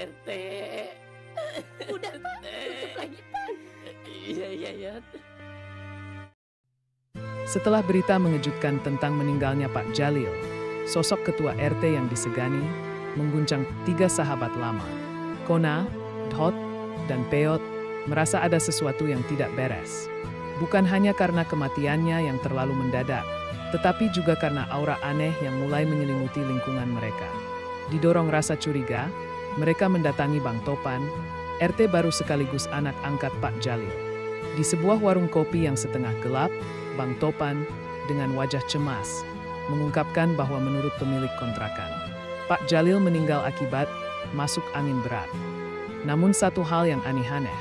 RT. Udah Pak, tutup lagi Pak. Iya. Setelah berita mengejutkan tentang meninggalnya Pak Jalil, sosok ketua RT yang disegani mengguncang 3 sahabat lama. Kona, Dhot, dan Peot merasa ada sesuatu yang tidak beres. Bukan hanya karena kematiannya yang terlalu mendadak, tetapi juga karena aura aneh yang mulai menyelimuti lingkungan mereka. Didorong rasa curiga, mereka mendatangi Bang Topan, RT baru sekaligus anak angkat Pak Jalil. Di sebuah warung kopi yang setengah gelap, Bang Topan, dengan wajah cemas, mengungkapkan bahwa menurut pemilik kontrakan, Pak Jalil meninggal akibat masuk angin berat. Namun satu hal yang aneh-aneh,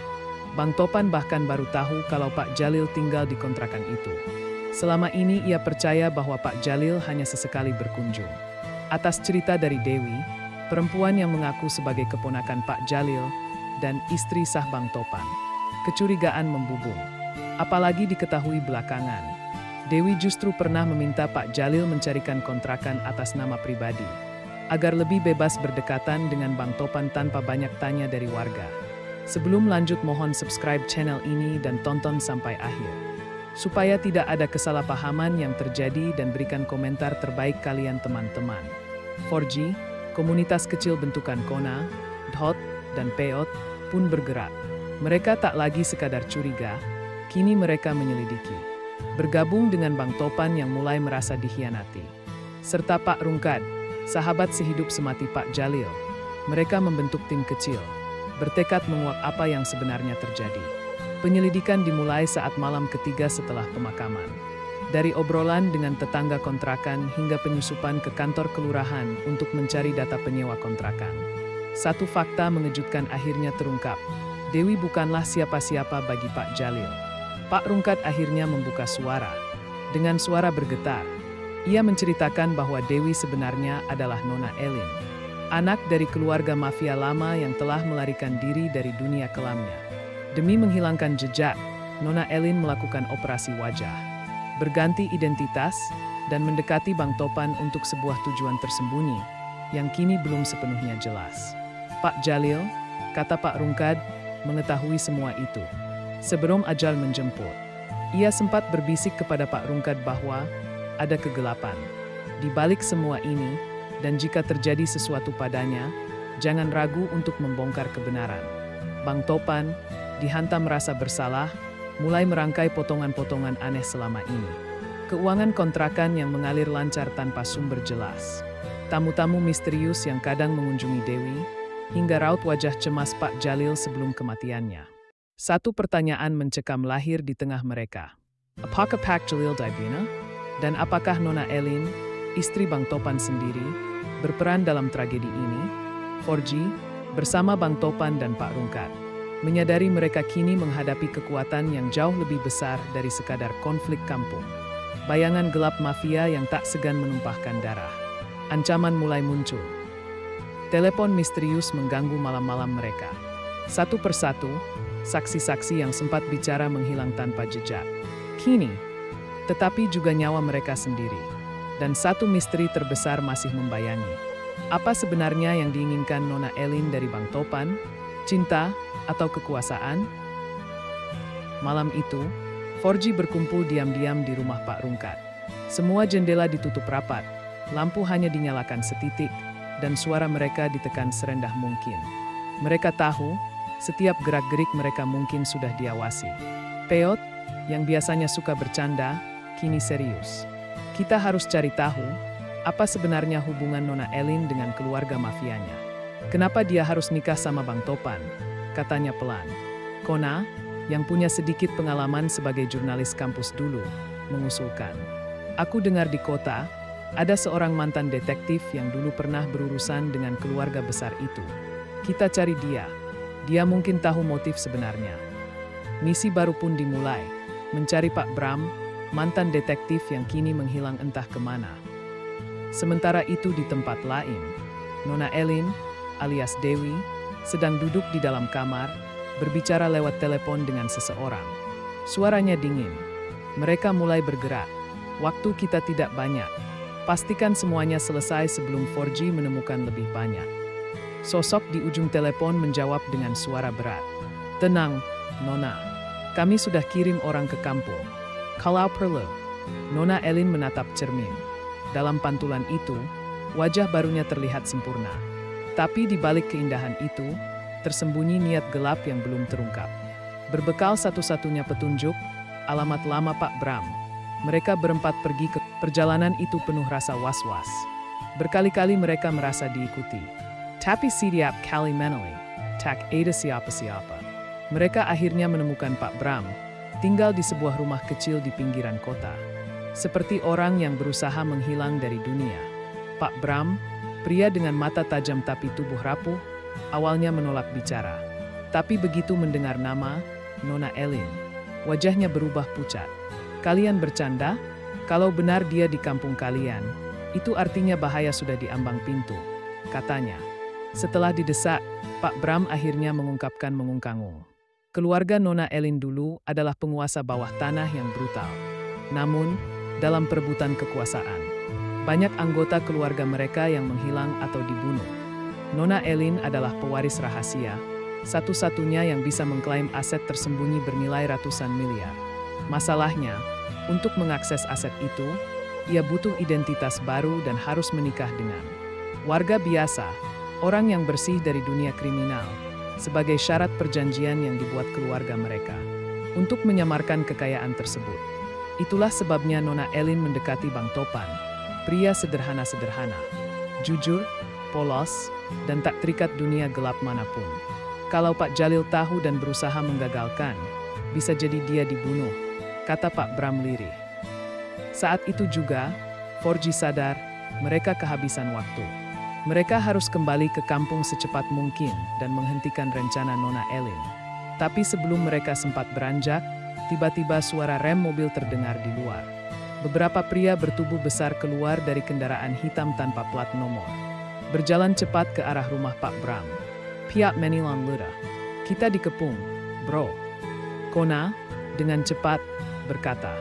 Bang Topan bahkan baru tahu kalau Pak Jalil tinggal di kontrakan itu. Selama ini ia percaya bahwa Pak Jalil hanya sesekali berkunjung. Atas cerita dari Dewi, perempuan yang mengaku sebagai keponakan Pak Jalil dan istri sah Bang Topan, kecurigaan membubung. Apalagi diketahui belakangan, Dewi justru pernah meminta Pak Jalil mencarikan kontrakan atas nama pribadi, agar lebih bebas berdekatan dengan Bang Topan tanpa banyak tanya dari warga. Sebelum lanjut mohon subscribe channel ini dan tonton sampai akhir, supaya tidak ada kesalahpahaman yang terjadi dan berikan komentar terbaik kalian teman-teman. 4G, komunitas kecil bentukan Kona, Dhot, dan Peot, pun bergerak. Mereka tak lagi sekadar curiga, kini mereka menyelidiki. Bergabung dengan Bang Topan yang mulai merasa dikhianati. Serta Pak Rungkad, sahabat sehidup semati Pak Jalil. Mereka membentuk tim kecil, bertekad menguak apa yang sebenarnya terjadi. Penyelidikan dimulai saat malam ketiga setelah pemakaman. Dari obrolan dengan tetangga kontrakan hingga penyusupan ke kantor kelurahan untuk mencari data penyewa kontrakan. Satu fakta mengejutkan akhirnya terungkap. Dewi bukanlah siapa-siapa bagi Pak Jalil. Pak Rungkad akhirnya membuka suara. Dengan suara bergetar, ia menceritakan bahwa Dewi sebenarnya adalah Nona Elin, anak dari keluarga mafia lama yang telah melarikan diri dari dunia kelamnya. Demi menghilangkan jejak, Nona Elin melakukan operasi wajah, berganti identitas, dan mendekati Bang Topan untuk sebuah tujuan tersembunyi yang kini belum sepenuhnya jelas. Pak Jalil, kata Pak Rungkad, mengetahui semua itu. Sebelum ajal menjemput, ia sempat berbisik kepada Pak Rungkad bahwa ada kegelapan di balik semua ini, dan jika terjadi sesuatu padanya, jangan ragu untuk membongkar kebenaran. Bang Topan, dihantam rasa bersalah, mulai merangkai potongan-potongan aneh selama ini. Keuangan kontrakan yang mengalir lancar tanpa sumber jelas. Tamu-tamu misterius yang kadang mengunjungi Dewi, hingga raut wajah cemas Pak Jalil sebelum kematiannya. Satu pertanyaan mencekam lahir di tengah mereka. Apakah Pak Jalil Dibina? Dan apakah Nona Elin, istri Bang Topan sendiri, berperan dalam tragedi ini? 4G, bersama Bang Topan dan Pak Rungkad, menyadari mereka kini menghadapi kekuatan yang jauh lebih besar dari sekadar konflik kampung. Bayangan gelap mafia yang tak segan menumpahkan darah. Ancaman mulai muncul. Telepon misterius mengganggu malam-malam mereka. Satu persatu, saksi-saksi yang sempat bicara menghilang tanpa jejak. Kini, tetapi juga nyawa mereka sendiri. Dan satu misteri terbesar masih membayangi. Apa sebenarnya yang diinginkan Nona Elin dari Bang Topan? Cinta atau kekuasaan? Malam itu, 4G berkumpul diam-diam di rumah Pak Rungkad. Semua jendela ditutup rapat, lampu hanya dinyalakan setitik, dan suara mereka ditekan serendah mungkin. Mereka tahu, setiap gerak-gerik mereka mungkin sudah diawasi. Peot, yang biasanya suka bercanda, kini serius. Kita harus cari tahu, apa sebenarnya hubungan Nona Elin dengan keluarga mafianya. Kenapa dia harus nikah sama Bang Topan? Katanya pelan. Kona, yang punya sedikit pengalaman sebagai jurnalis kampus dulu, mengusulkan. Aku dengar di kota, ada seorang mantan detektif yang dulu pernah berurusan dengan keluarga besar itu. Kita cari dia. Dia mungkin tahu motif sebenarnya. Misi baru pun dimulai, mencari Pak Bram, mantan detektif yang kini menghilang entah kemana. Sementara itu di tempat lain, Nona Elin, alias Dewi, sedang duduk di dalam kamar, berbicara lewat telepon dengan seseorang. Suaranya dingin. Mereka mulai bergerak. Waktu kita tidak banyak. Pastikan semuanya selesai sebelum 4G menemukan lebih banyak. Sosok di ujung telepon menjawab dengan suara berat. "Tenang, Nona. Kami sudah kirim orang ke kampung. Kalau perlu." Nona Elin menatap cermin. Dalam pantulan itu, wajah barunya terlihat sempurna. Tapi di balik keindahan itu, tersembunyi niat gelap yang belum terungkap. Berbekal satu-satunya petunjuk, alamat lama Pak Bram, mereka berempat pergi ke perjalanan itu penuh rasa was-was. Berkali-kali mereka merasa diikuti. Tapi setiap kali menoleh, tak ada siapa-siapa. Mereka akhirnya menemukan Pak Bram, tinggal di sebuah rumah kecil di pinggiran kota. Seperti orang yang berusaha menghilang dari dunia. Pak Bram, pria dengan mata tajam tapi tubuh rapuh, awalnya menolak bicara. Tapi begitu mendengar nama Nona Elin, wajahnya berubah pucat. "Kalian bercanda? Kalau benar dia di kampung kalian, itu artinya bahaya sudah diambang pintu," katanya. Setelah didesak, Pak Bram akhirnya mengungkapkan mengungkangung. Keluarga Nona Elin dulu adalah penguasa bawah tanah yang brutal. Namun, dalam perebutan kekuasaan, banyak anggota keluarga mereka yang menghilang atau dibunuh. Nona Elin adalah pewaris rahasia, satu-satunya yang bisa mengklaim aset tersembunyi bernilai ratusan miliar. Masalahnya, untuk mengakses aset itu, ia butuh identitas baru dan harus menikah dengan warga biasa, orang yang bersih dari dunia kriminal, sebagai syarat perjanjian yang dibuat keluarga mereka untuk menyamarkan kekayaan tersebut. Itulah sebabnya Nona Elin mendekati Bang Topan, pria sederhana-sederhana, jujur, polos, dan tak terikat dunia gelap manapun. Kalau Pak Jalil tahu dan berusaha menggagalkan, bisa jadi dia dibunuh, kata Pak Bram lirih. Saat itu juga, Forji sadar, mereka kehabisan waktu. Mereka harus kembali ke kampung secepat mungkin dan menghentikan rencana Nona Elin. Tapi sebelum mereka sempat beranjak, tiba-tiba suara rem mobil terdengar di luar. Beberapa pria bertubuh besar keluar dari kendaraan hitam tanpa plat nomor. Berjalan cepat ke arah rumah Pak Bram. "Pihak Menilan Luda. Kita dikepung, bro." Kona, dengan cepat, berkata,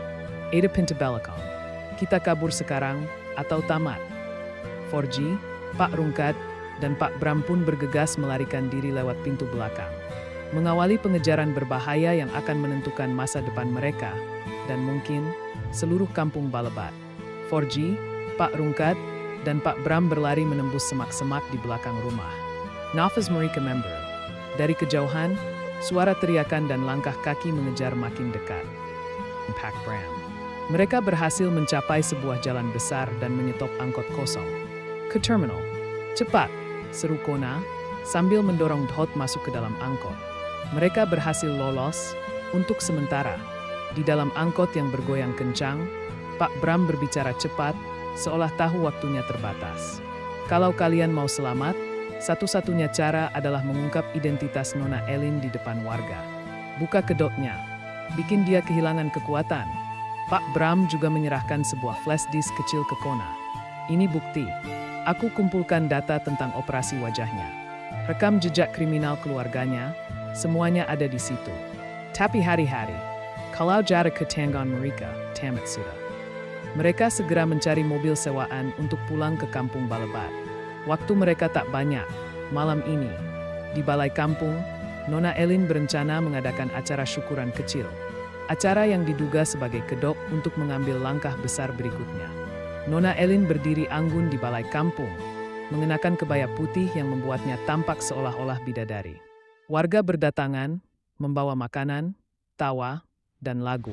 "Ada pintu belakang. Kita kabur sekarang, atau tamat." Forji, Pak Rungkat, dan Pak Bram pun bergegas melarikan diri lewat pintu belakang. Mengawali pengejaran berbahaya yang akan menentukan masa depan mereka, dan mungkin seluruh kampung Balebat. Forji, Pak Rungkat, dan Pak Bram berlari menembus semak-semak di belakang rumah. Nafas mereka member. Dari kejauhan, suara teriakan dan langkah kaki mengejar makin dekat. Pak Bram. Mereka berhasil mencapai sebuah jalan besar dan menyetop angkot kosong. "Ke terminal. Cepat!" seru Kona, sambil mendorong Dhot masuk ke dalam angkot. Mereka berhasil lolos, untuk sementara. Di dalam angkot yang bergoyang kencang, Pak Bram berbicara cepat, seolah tahu waktunya terbatas. "Kalau kalian mau selamat, satu-satunya cara adalah mengungkap identitas Nona Elin di depan warga. Buka kedoknya, bikin dia kehilangan kekuatan." Pak Bram juga menyerahkan sebuah flash disk kecil ke Kona. "Ini bukti. Aku kumpulkan data tentang operasi wajahnya. Rekam jejak kriminal keluarganya, semuanya ada di situ. Tapi hari-hari, kalau jara ke Tanggon mereka, tamat sudah." Mereka segera mencari mobil sewaan untuk pulang ke kampung Balebat. Waktu mereka tak banyak. Malam ini, di balai kampung, Nona Elin berencana mengadakan acara syukuran kecil. Acara yang diduga sebagai kedok untuk mengambil langkah besar berikutnya. Nona Elin berdiri anggun di balai kampung, mengenakan kebaya putih yang membuatnya tampak seolah-olah bidadari. Warga berdatangan, membawa makanan, tawa, dan lagu.